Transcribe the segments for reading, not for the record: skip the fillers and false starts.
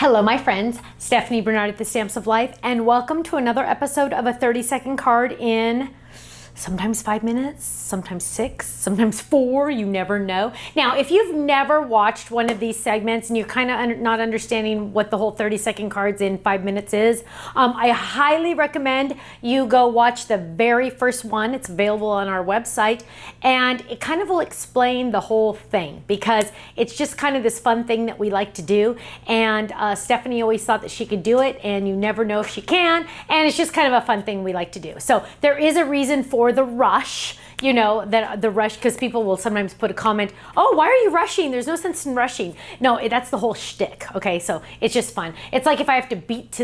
Hello, my friends. Stephanie Barnard at the Stamps of Life, and welcome to another episode of a 30-second card in sometimes 5 minutes, sometimes 6, sometimes 4, you never know. Now, if you've never watched one of these segments and you're kind of not understanding what the whole 30-second cards in 5 minutes is, I highly recommend you go watch the very first one. It's available on our website, and it kind of will explain the whole thing because it's just kind of this fun thing that we like to do, and Stephanie always thought that she could do it, and you never know if she can, and it's just kind of a fun thing we like to do. So there is a reason for the rush, you know, that the rush, because people will sometimes put a comment, oh, why are you rushing? There's no sense in rushing. No, that's the whole shtick. Okay, so it's just fun. It's like if I have to beat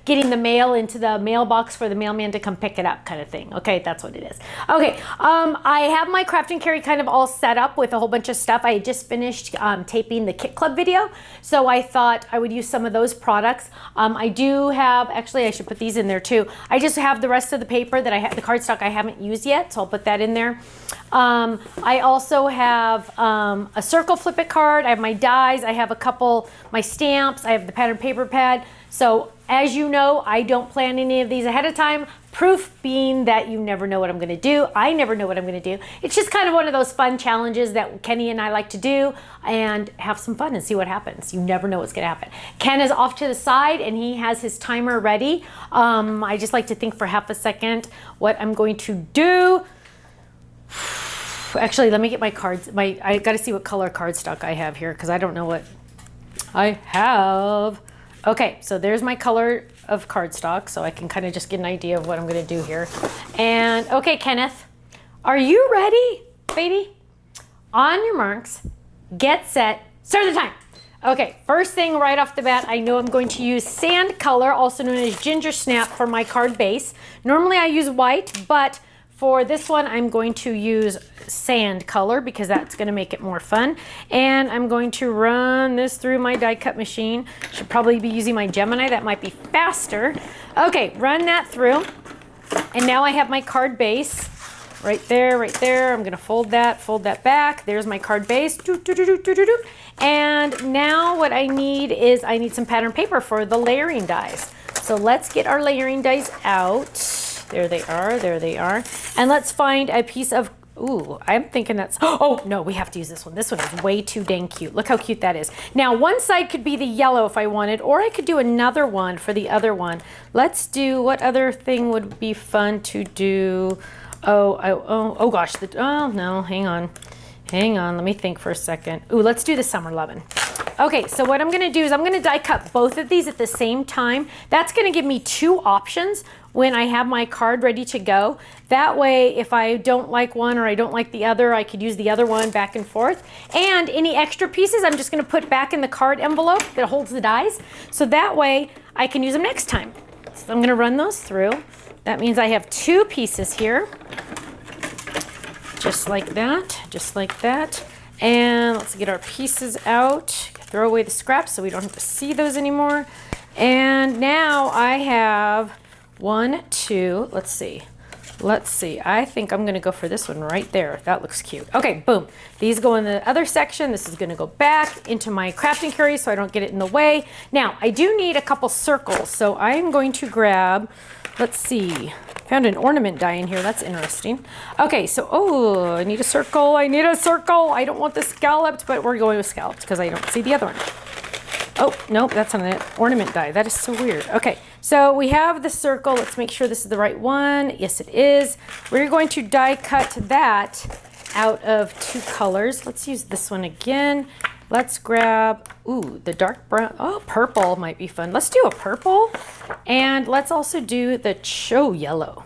getting the mail into the mailbox for the mailman to come pick it up kind of thing. Okay, that's what it is. Okay, I have my craft and carry kind of all set up with a whole bunch of stuff. I just finished taping the Kit Club video, so I thought I would use some of those products. I do have, actually I should put these in there too. I just have the rest of the paper that I have, the cardstock I haven't used yet, so I'll put that in there. I also have a circle flip it card. I have my dies. I have a couple, my stamps. I have the pattern paper pad. So as you know, I don't plan any of these ahead of time. Proof being that you never know what I'm going to do. I never know what I'm going to do. It's just kind of one of those fun challenges that Kenny and I like to do and have some fun and see what happens. You never know what's going to happen. Ken is off to the side and he has his timer ready. I just like to think for half a second what I'm going to do. Actually, let me get my cards. I got to see what color cardstock I have here because I don't know what I have. Okay, so there's my color of cardstock, so I can kind of just get an idea of what I'm going to do here. And okay, Kenneth, are you ready, baby? On your marks, get set, start the time. Okay, first thing right off the bat, I know I'm going to use sand color, also known as ginger snap, for my card base. Normally I use white, but for this one, I'm going to use sand color because that's going to make it more fun. And I'm going to run this through my die cut machine. Should probably be using my Gemini. That might be faster. Okay, run that through. And now I have my card base right there, right there. I'm going to fold that back. There's my card base. And now what I need is some pattern paper for the layering dies. So let's get our layering dies out. There they are, there they are. And let's find a piece of, ooh, I'm thinking that's, oh no, we have to use this one. This one is way too dang cute. Look how cute that is. Now one side could be the yellow if I wanted, or I could do another one for the other one. Let's do, what other thing would be fun to do? Oh gosh, oh no, hang on, let me think for a second. Ooh, let's do the Summer Lovin'. Okay, so what I'm gonna do is I'm gonna die cut both of these at the same time. That's gonna give me two options when I have my card ready to go. That way, if I don't like one or I don't like the other, I could use the other one back and forth. And any extra pieces, I'm just gonna put back in the card envelope that holds the dies. So that way, I can use them next time. So I'm gonna run those through. That means I have two pieces here. Just like that, just like that. And let's get our pieces out. Throw away the scraps so we don't have to see those anymore. And now I have 1, 2, let's see. I think I'm gonna go for this one right there. That looks cute. Okay, boom. These go in the other section. This is gonna go back into my craft and carry so I don't get it in the way. Now, I do need a couple circles. So I'm going to grab, let's see. Found an ornament die in here. That's interesting. Okay, so, oh, I need a circle. I don't want the scalloped, but we're going with scalloped because I don't see the other one. Oh, nope, that's not an ornament die. That is so weird. Okay, so we have the circle. Let's make sure this is the right one. Yes, it is. We're going to die cut that out of two colors. Let's use this one again. Let's grab, ooh, the dark brown. Oh, purple might be fun. Let's do a purple. And let's also do the yellow.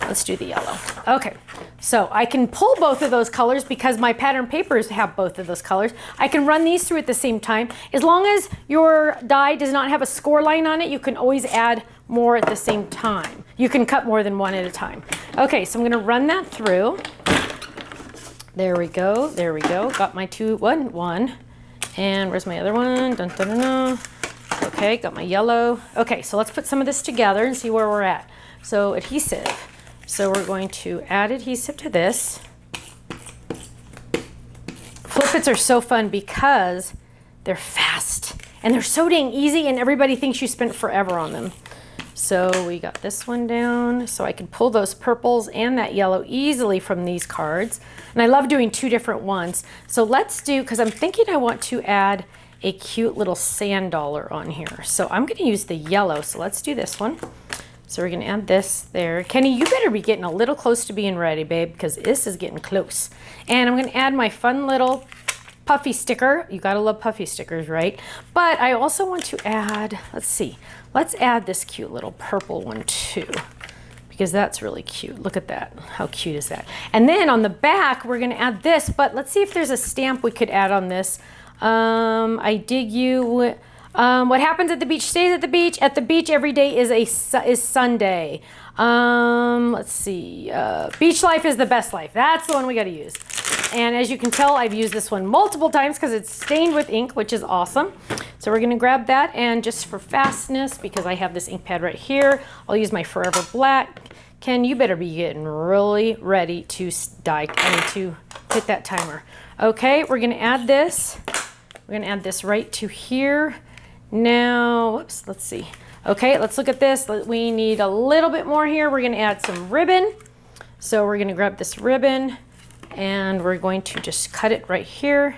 Let's do the yellow. Okay, so I can pull both of those colors because my pattern papers have both of those colors. I can run these through at the same time. As long as your die does not have a score line on it, you can always add more at the same time. You can cut more than one at a time. Okay, so I'm gonna run that through. There we go, there we go. Got my one. And where's my other one? Dun, dun, dun, dun. Okay, got my yellow. Okay, so let's put some of this together and see where we're at. So adhesive. So we're going to add adhesive to this. Flip-its are so fun because they're fast And they're so dang easy, and everybody thinks you spent forever on them. So we got this one down, so I can pull those purples and that yellow easily from these cards. And I love doing 2 different ones. So let's do, because I'm thinking I want to add a cute little sand dollar on here. So I'm going to use the yellow, so let's do this one. So we're going to add this there. Kenny, you better be getting a little close to being ready, babe, because this is getting close. And I'm going to add my fun little puffy sticker. You gotta love puffy stickers, right? But I also want to add, let's see, let's add this cute little purple one too, because that's really cute. Look at that. How cute is that? And then on the back, we're gonna add this, but let's see if there's a stamp we could add on this. I dig you. What happens at the beach stays at the beach. At the beach every day is Sunday. Let's see. Beach life is the best life. That's the one we got to use. And as you can tell, I've used this one multiple times because it's stained with ink, which is awesome. So we're going to grab that, and just for fastness, because I have this ink pad right here, I'll use my Forever Black. Ken, you better be getting really ready to to hit that timer. Okay, we're going to add this. We're going to add this right to here. Now, whoops, let's see. Okay, let's look at this. We need a little bit more here. We're going to add some ribbon. So we're going to grab this ribbon, and we're going to just cut it right here.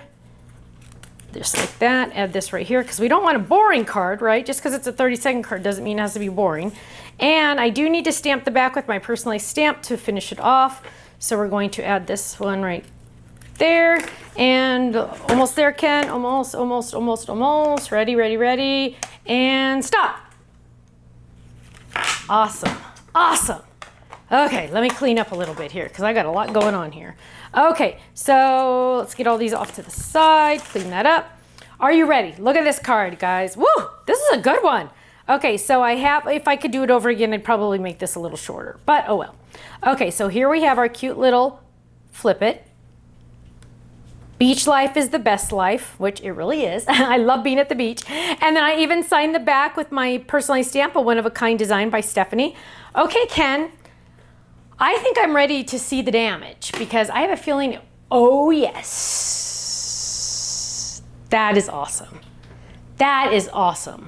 Just like that. Add this right here, because we don't want a boring card, right? Just because it's a 30-second card doesn't mean it has to be boring. And I do need to stamp the back with my personalized stamp to finish it off. So we're going to add this one right there. And almost there, Ken. Almost, almost, almost, almost. Ready, ready, ready. And stop. Awesome. Awesome. Okay, let me clean up a little bit here because I got a lot going on here. Okay, so let's get all these off to the side, clean that up. Are you ready? Look at this card, guys. Woo, this is a good one. Okay, so I have, if I could do it over again, I'd probably make this a little shorter, but oh well. Okay, so here we have our cute little flip it. Beach life is the best life, which it really is. I love being at the beach. And then I even signed the back with my personalized stamp, a one-of-a-kind design by Stephanie. Okay, Ken, I think I'm ready to see the damage because I have a feeling, oh yes, that is awesome. That is awesome.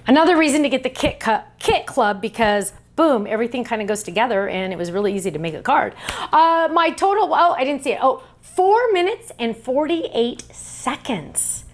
Another reason to get the kit club because boom, everything kind of goes together and it was really easy to make a card. My total, oh, I didn't see it. Oh, 4 minutes and 48 seconds.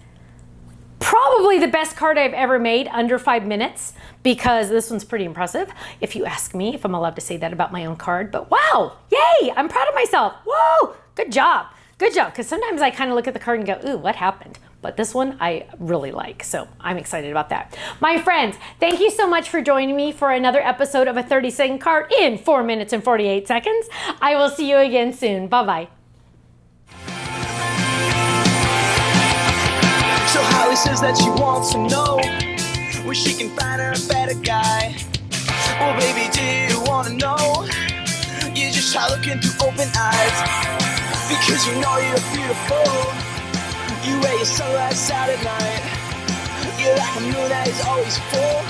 Probably the best card I've ever made under 5 minutes because this one's pretty impressive. If you ask me if I'm allowed to say that about my own card, but wow, yay, I'm proud of myself. Whoa, good job. Good job, because sometimes I kind of look at the card and go, ooh, what happened? But this one I really like, so I'm excited about that. My friends, thank you so much for joining me for another episode of a 30-second card in 4 minutes and 48 seconds. I will see you again soon. Bye-bye. So Holly says that she wants to know where she can find her a better guy. Well, baby, do you want to know? You just try looking through open eyes, because you know you're beautiful. You wear your sunglasses out at night. You're like a moon that is always full.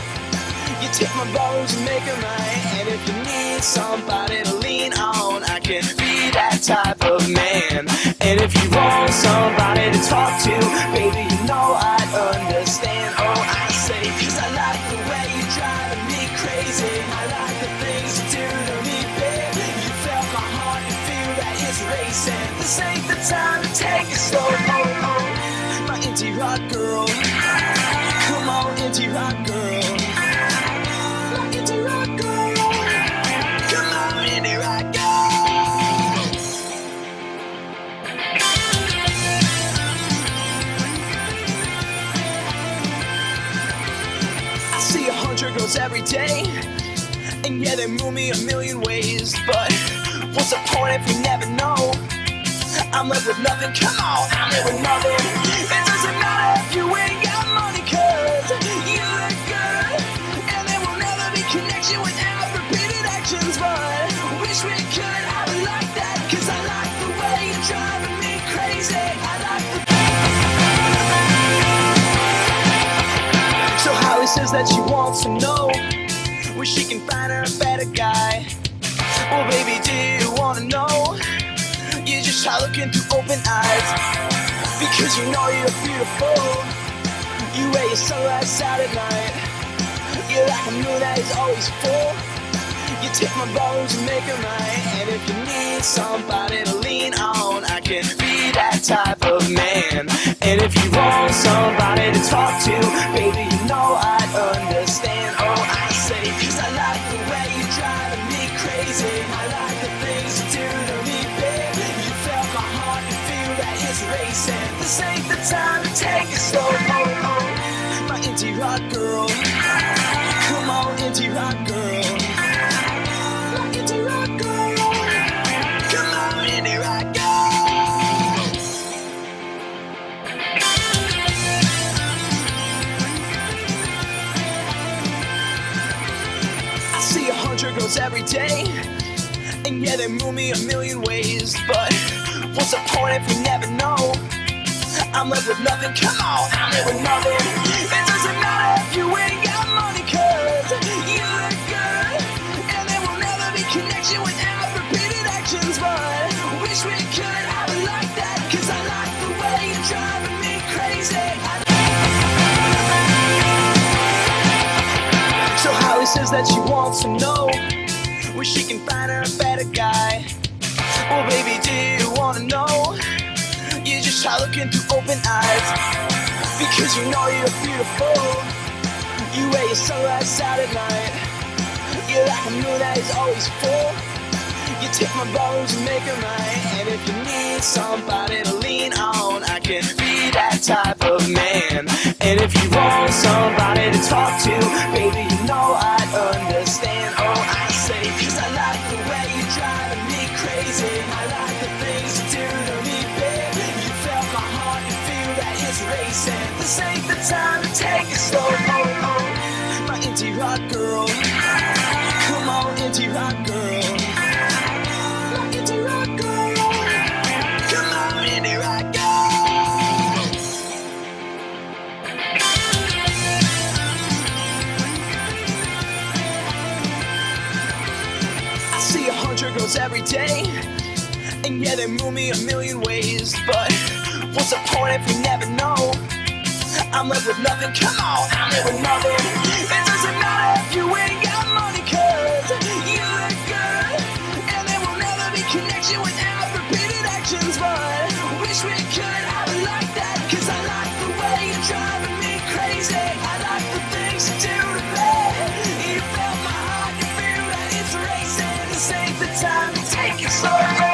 You take my bones and make them right. And if you need somebody to lean on, I can be that type of man. And if you want somebody to talk to, baby, you know I'd understand. Oh, I say, cause I like the way you're driving me crazy. I like the things you do to me, babe. You felt my heart, you feel that it's racing. This ain't the time to take it slow. My indie rock girl. Come on, indie rock girl. My indie rock girl. Come on, indie rock girl. I see 100 girls every day, and yeah, they move me a million ways. But what's the point if we never know? I'm left with nothing, come on, I'm left with nothing. It doesn't matter if you ain't got money, cause you look good. And there will never be connection without repeated actions. But wish we could have it like that, cause I like the way you're driving me crazy. I like the So Holly says that she wants to know where she can find her a better guy. Well, baby, do you wanna know? You just try looking through open eyes, because you know you're beautiful. You wear your sunglasses out at night. You're like a moon that is always full. You take my bones and make them right. And if you need somebody to lean on, I can be that type of man. And if you want somebody to talk to, baby, you know I'd understand. Oh, I say, cause I like the way you're driving me crazy. I like the things you do to me, babe. You felt my heart, you feel that it's racing. This ain't the time to take it slow. Oh, oh, my indie rock girl. Come on, indie rock girl. I see 100 girls every day, and yeah, they move me a million ways. But what's the point if we never know? I'm left with nothing, come on, I'm left with nothing. It doesn't matter if you ain't got money, cause you look good. And there will never be connection without repeated actions. But wish we could have it like that, cause I like the way you're driving me crazy. So Holly says that she wants to know where she can find her a better guy. Well, baby, do you wanna know? You just try looking through open eyes, because you know you're beautiful. You wear your sunglasses out at night. You're like a moon that is always full. You take my bones and make them right. And if you need somebody to lean on, I can be that type of man. And if you want somebody to talk to, baby, you know I'd understand. Oh, I say, cause I like the way you're driving me crazy. I like the things you do to me, babe. You felt my heart, you feel that it's racing. This ain't the time to take it slow. Oh, oh, my indie rock girl. Come on, indie rock girl. I see 100 girls every day, and yeah, they move me a million ways. But what's the point if we never know? I'm left with nothing, come on, I'm left with nothing. It doesn't matter if you ain't got money, cause you look good. And there will never be connection without repeated actions. But wish we could have it like that, cause I like the way you're driving me crazy. I like the things you do to me. You felt my heart, you feel that it's racing. This ain't the time to take it slow.